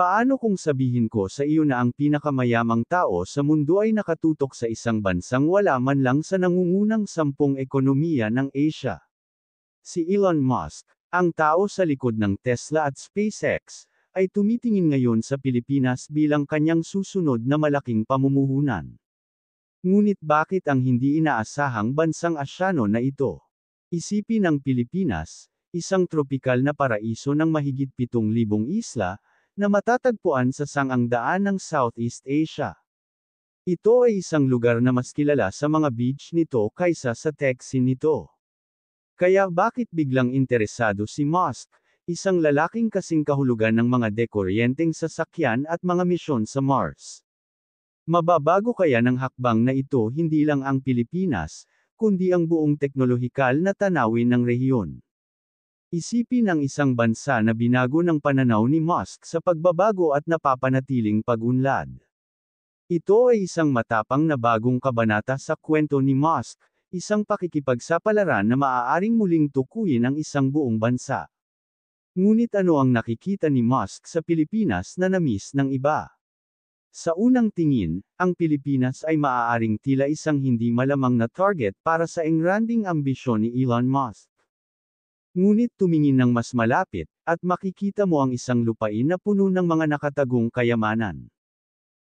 Paano kung sabihin ko sa iyo na ang pinakamayamang tao sa mundo ay nakatutok sa isang bansang wala man lang sa nangungunang 10 ekonomiya ng Asia? Si Elon Musk, ang tao sa likod ng Tesla at SpaceX, ay tumitingin ngayon sa Pilipinas bilang kanyang susunod na malaking pamumuhunan. Ngunit bakit ang hindi inaasahang bansang Asyano na ito? Isipin ang Pilipinas, isang tropikal na paraiso ng mahigit 7,000 isla, na matatagpuan sa sangangdaan ng Southeast Asia. Ito ay isang lugar na mas kilala sa mga beach nito kaysa sa tech scene nito. Kaya bakit biglang interesado si Musk, isang lalaking kasing kahulugan ng mga dekuryenteng sasakyan at mga misyon sa Mars? Mababago kaya ng hakbang na ito hindi lang ang Pilipinas, kundi ang buong teknolohikal na tanawin ng rehiyon? Isipin ang isang bansa na binago ng pananaw ni Musk sa pagbabago at napapanatiling pag-unlad. Ito ay isang matapang na bagong kabanata sa kwento ni Musk, isang pakikipagsapalaran na maaaring muling tukuyin ang isang buong bansa. Ngunit ano ang nakikita ni Musk sa Pilipinas na na-miss ng iba? Sa unang tingin, ang Pilipinas ay maaaring tila isang hindi malamang na target para sa engranding ambisyon ni Elon Musk. Ngunit tumingin ng mas malapit, at makikita mo ang isang lupain na puno ng mga nakatagong kayamanan.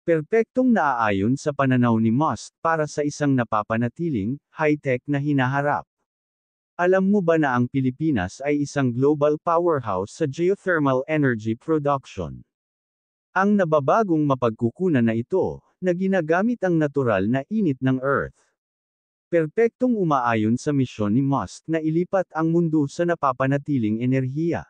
Perpektong naaayon sa pananaw ni Musk para sa isang napapanatiling, high-tech na hinaharap. Alam mo ba na ang Pilipinas ay isang global powerhouse sa geothermal energy production? Ang nababagong mapagkukunan na ito, na ginagamit ang natural na init ng Earth. Perpektong umaayon sa misyon ni Musk na ilipat ang mundo sa napapanatiling enerhiya.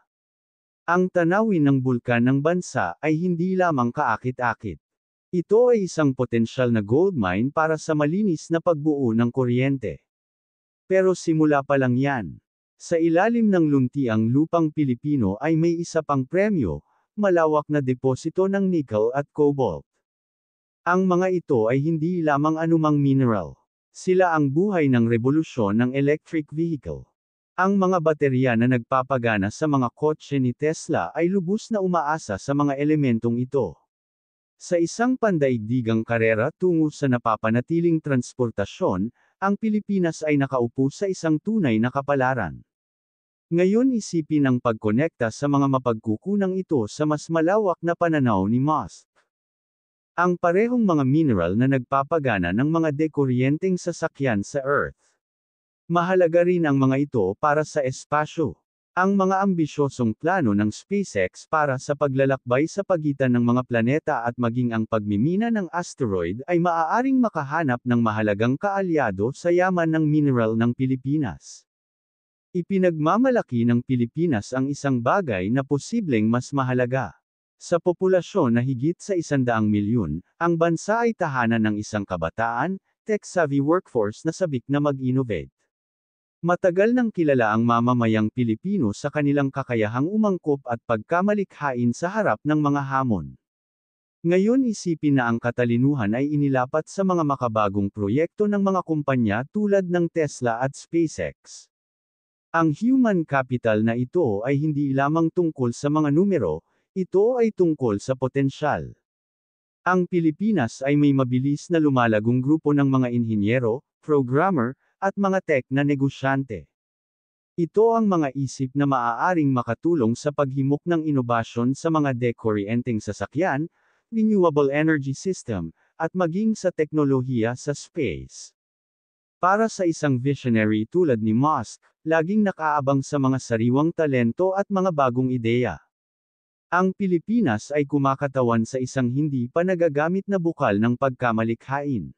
Ang tanawin ng bulkan ng bansa ay hindi lamang kaakit-akit. Ito ay isang potensyal na gold mine para sa malinis na pagbuo ng kuryente. Pero simula pa lang yan. Sa ilalim ng luntiang lupang Pilipino ay may isa pang premyo, malawak na deposito ng nickel at cobalt. Ang mga ito ay hindi lamang anumang mineral. Sila ang buhay ng revolusyon ng electric vehicle. Ang mga baterya na nagpapagana sa mga kotse ni Tesla ay lubos na umaasa sa mga elementong ito. Sa isang pandaigdigang karera tungo sa napapanatiling transportasyon, ang Pilipinas ay nakaupo sa isang tunay na kapalaran. Ngayon isipin ang pagkonekta sa mga mapagkukunang ito sa mas malawak na pananaw ni Musk. Ang parehong mga mineral na nagpapagana ng mga dekuryenteng sasakyan sa Earth. Mahalaga rin ang mga ito para sa espasyo. Ang mga ambisyosong plano ng SpaceX para sa paglalakbay sa pagitan ng mga planeta at maging ang pagmimina ng asteroid ay maaaring makahanap ng mahalagang kaalyado sa yaman ng mineral ng Pilipinas. Ipinagmamalaki ng Pilipinas ang isang bagay na posibleng mas mahalaga. Sa populasyon na higit sa 100 milyon, ang bansa ay tahanan ng isang kabataan, tech-savvy workforce na sabik na mag-innovate. Matagal nang kilala ang mamamayang Pilipino sa kanilang kakayahang umangkop at pagkamalikhain sa harap ng mga hamon. Ngayon isipin na ang katalinuhan ay inilapat sa mga makabagong proyekto ng mga kumpanya tulad ng Tesla at SpaceX. Ang human capital na ito ay hindi lamang tungkol sa mga numero, ito ay tungkol sa potensyal. Ang Pilipinas ay may mabilis na lumalagong grupo ng mga inhinyero, programmer, at mga tech na negosyante. Ito ang mga isip na maaaring makatulong sa paghimok ng inobasyon sa mga dekuryenteng sasakyan, renewable energy system, at maging sa teknolohiya sa space. Para sa isang visionary tulad ni Musk, laging nakaabang sa mga sariwang talento at mga bagong ideya. Ang Pilipinas ay kumakatawan sa isang hindi pa nagagamit na bukal ng pagkamalikhain.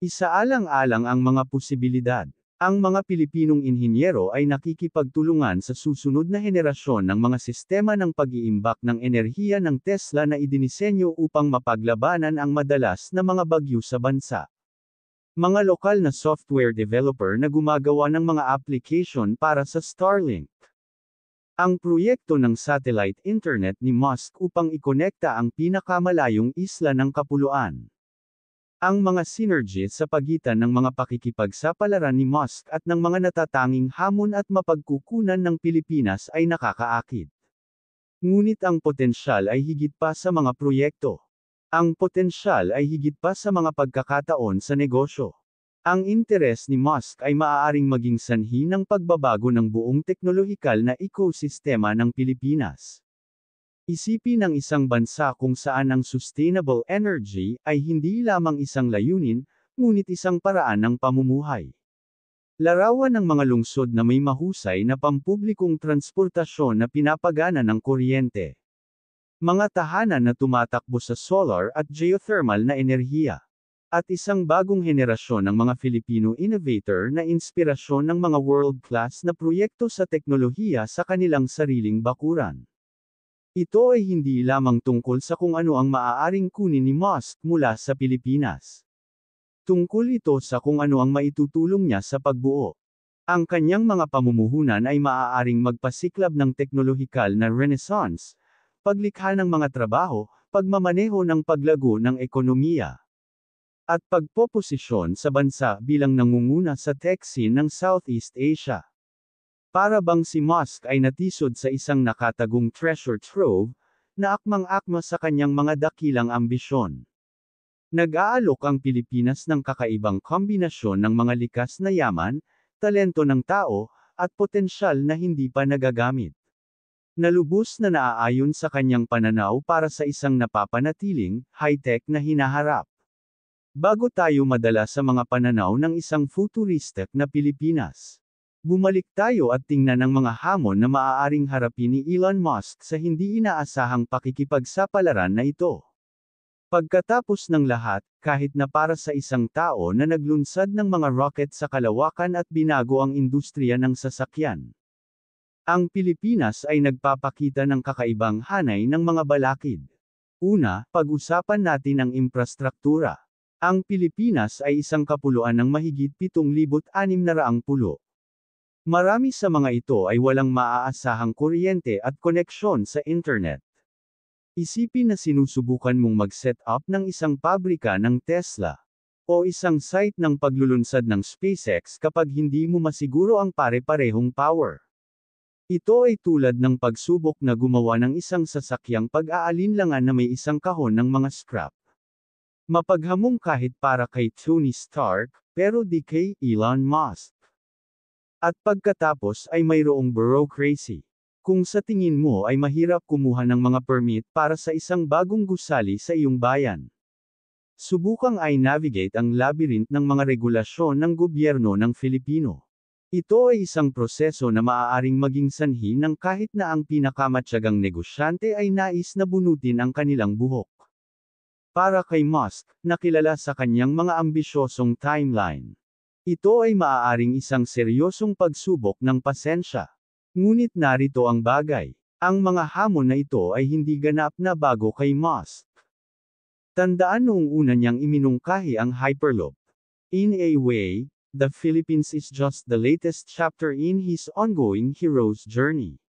Isaalang-alang ang mga posibilidad. Ang mga Pilipinong inhinyero ay nakikipagtulungan sa susunod na henerasyon ng mga sistema ng pag-iimbak ng enerhiya ng Tesla na idinisenyo upang mapaglabanan ang madalas na mga bagyo sa bansa. Mga lokal na software developer na gumagawa ng mga application para sa Starlink. Ang proyekto ng satellite internet ni Musk upang ikonekta ang pinakamalayong isla ng kapuluan. Ang mga synergies sa pagitan ng mga pakikipagsapalaran ni Musk at ng mga natatanging hamon at mapagkukunan ng Pilipinas ay nakakaakit. Ngunit ang potensyal ay higit pa sa mga proyekto. Ang potensyal ay higit pa sa mga pagkakataon sa negosyo. Ang interes ni Musk ay maaaring maging sanhi ng pagbabago ng buong teknolohikal na ekosistema ng Pilipinas. Isipin ng isang bansa kung saan ang sustainable energy ay hindi lamang isang layunin, ngunit isang paraan ng pamumuhay. Larawan ng mga lungsod na may mahusay na pampublikong transportasyon na pinapagana ng kuryente. Mga tahanan na tumatakbo sa solar at geothermal na enerhiya. At isang bagong henerasyon ng mga Filipino innovator na inspirasyon ng mga world-class na proyekto sa teknolohiya sa kanilang sariling bakuran. Ito ay hindi lamang tungkol sa kung ano ang maaaring kunin ni Musk mula sa Pilipinas. Tungkol ito sa kung ano ang maitutulong niya sa pagbuo. Ang kanyang mga pamumuhunan ay maaaring magpasiklab ng teknolohikal na renaissance, paglikha ng mga trabaho, pagmamaneho ng paglago ng ekonomiya, at pagpoposisyon sa bansa bilang nangunguna sa tech scene ng Southeast Asia. Para bang si Musk ay natisod sa isang nakatagong treasure trove, na akmang-akma sa kanyang mga dakilang ambisyon. Nag-aalok ang Pilipinas ng kakaibang kombinasyon ng mga likas na yaman, talento ng tao, at potensyal na hindi pa nagagamit. Nalubos na naaayon sa kanyang pananaw para sa isang napapanatiling, high-tech na hinaharap. Bago tayo madala sa mga pananaw ng isang futuristic na Pilipinas, bumalik tayo at tingnan ang mga hamon na maaaring harapin ni Elon Musk sa hindi inaasahang pakikipagsapalaran na ito. Pagkatapos ng lahat, kahit na para sa isang tao na naglunsad ng mga rocket sa kalawakan at binago ang industriya ng sasakyan, ang Pilipinas ay nagpapakita ng kakaibang hanay ng mga balakid. Una, pag-usapan natin ang infrastruktura. Ang Pilipinas ay isang kapuluan ng mahigit 7,600 pulo. Marami sa mga ito ay walang maaasahang kuryente at koneksyon sa internet. Isipin na sinusubukan mong mag-set up ng isang pabrika ng Tesla, o isang site ng paglulunsad ng SpaceX kapag hindi mo masiguro ang pare-parehong power. Ito ay tulad ng pagsubok na gumawa ng isang sasakyang pag-aalinlangan na may isang kahon ng mga scrap. Mapaghamong kahit para kay Tony Stark, pero di kay Elon Musk. At pagkatapos ay mayroong bureaucracy. Kung sa tingin mo ay mahirap kumuha ng mga permit para sa isang bagong gusali sa iyong bayan, subukang i-navigate ang labyrinth ng mga regulasyon ng gobyerno ng Filipino. Ito ay isang proseso na maaaring maging sanhi ng kahit na ang pinakamatyagang negosyante ay nais na bunutin ang kanilang buhok. Para kay Musk, na kilala sa kanyang mga ambisyosong timeline, ito ay maaaring isang seryosong pagsubok ng pasensya. Ngunit narito ang bagay. Ang mga hamon na ito ay hindi ganap na bago kay Musk. Tandaan noong una niyang iminungkahi ang Hyperloop. In a way, the Philippines is just the latest chapter in his ongoing hero's journey.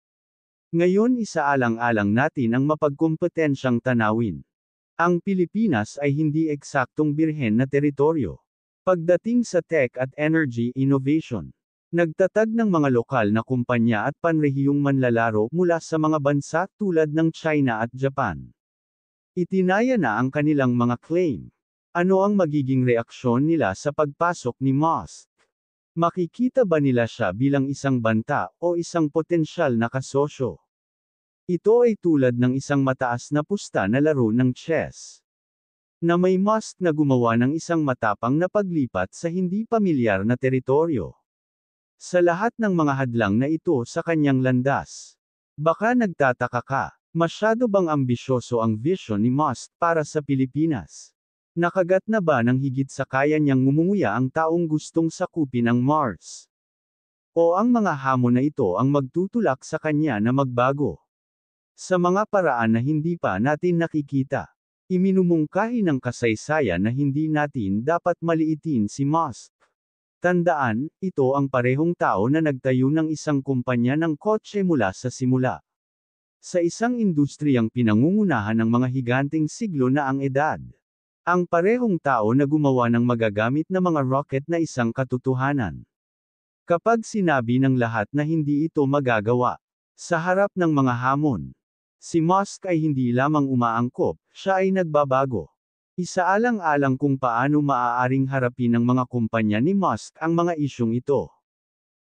Ngayon isaalang-alang natin ang mapagkompetensyang tanawin. Ang Pilipinas ay hindi eksaktong birhen na teritoryo. Pagdating sa tech at energy innovation, nagtatag ng mga lokal na kumpanya at panrehiyong manlalaro mula sa mga bansa tulad ng China at Japan. Itinaya na ang kanilang mga claim. Ano ang magiging reaksyon nila sa pagpasok ni Musk? Makikita ba nila siya bilang isang banta o isang potensyal na kasosyo? Ito ay tulad ng isang mataas na pusta na laro ng chess, na may Musk na gumawa ng isang matapang na paglipat sa hindi pamilyar na teritoryo. Sa lahat ng mga hadlang na ito sa kanyang landas, baka nagtataka ka, masyado bang ambisyoso ang vision ni Musk para sa Pilipinas? Nakagat na ba ng higit sa kaya niyang ngumunguya ang taong gustong sakupin ang Mars? O ang mga hamon na ito ang magtutulak sa kanya na magbago? Sa mga paraan na hindi pa natin nakikita, iminumungkahi ng kasaysayan na hindi natin dapat maliitin si Musk. Tandaan, ito ang parehong tao na nagtayo ng isang kumpanya ng kotse mula sa simula. Sa isang industriyang pinangungunahan ng mga higanteng siglo na ang edad. Ang parehong tao na gumawa ng magagamit na mga rocket na isang katotohanan. Kapag sinabi ng lahat na hindi ito magagawa, sa harap ng mga hamon, Si Musk ay hindi lamang umaangkop, siya ay nagbabago. Isaalang-alang kung paano maaaring harapin ng mga kumpanya ni Musk ang mga isyong ito.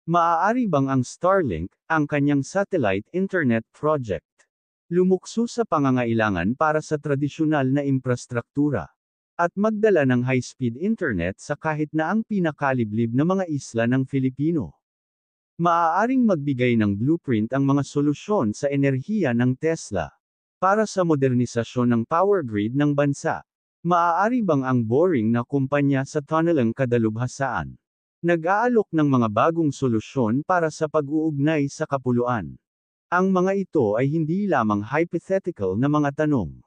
Maaari bang ang Starlink, ang kanyang satellite internet project, lumukso sa pangangailangan para sa tradisyonal na infrastruktura, at magdala ng high-speed internet sa kahit na ang pinakaliblib na mga isla ng Filipino? Maaaring magbigay ng blueprint ang mga solusyon sa enerhiya ng Tesla para sa modernisasyon ng power grid ng bansa. Maaari bang ang Boring na kumpanya sa tunneling kadalubhasaan nag-aalok ng mga bagong solusyon para sa pag-uugnay sa kapuluan? Ang mga ito ay hindi lamang hypothetical na mga tanong.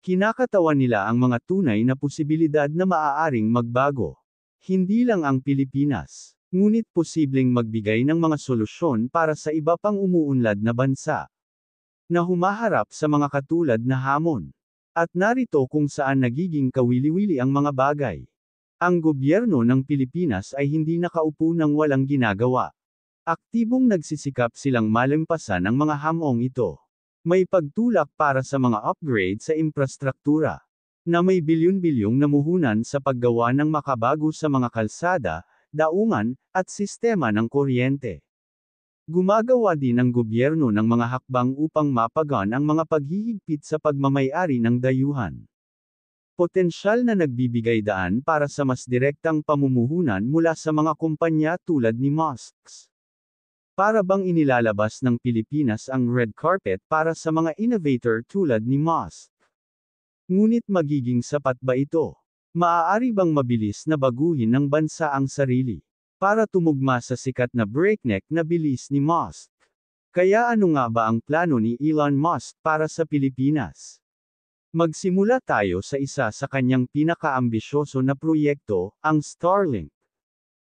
Kinakatawan nila ang mga tunay na posibilidad na maaaring magbago. Hindi lang ang Pilipinas, ngunit posibleng magbigay ng mga solusyon para sa iba pang umuunlad na bansa na humaharap sa mga katulad na hamon. At narito kung saan nagiging kawili-wili ang mga bagay. Ang gobyerno ng Pilipinas ay hindi nakaupo ng walang ginagawa. Aktibong nagsisikap silang malampasan ang mga hamong ito. May pagtulak para sa mga upgrade sa infrastruktura, na may bilyon-bilyong namuhunan sa paggawa ng makabago sa mga kalsada, daungan, at sistema ng kuryente. Gumagawa din ang gobyerno ng mga hakbang upang mapagaan ang mga paghihigpit sa pagmamay-ari ng dayuhan. Potensyal na nagbibigay daan para sa mas direktang pamumuhunan mula sa mga kumpanya tulad ni Musk's. Para bang inilalabas ng Pilipinas ang red carpet para sa mga innovator tulad ni Musk? Ngunit magiging sapat ba ito? Maaari bang mabilis na baguhin ng bansa ang sarili para tumugma sa sikat na breakneck na bilis ni Musk? Kaya ano nga ba ang plano ni Elon Musk para sa Pilipinas? Magsimula tayo sa isa sa kanyang pinakaambisyoso na proyekto, ang Starlink.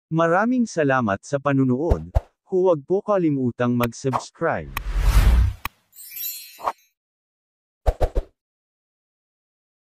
Maraming salamat sa panunood. Huwag po kalimutang mag-subscribe.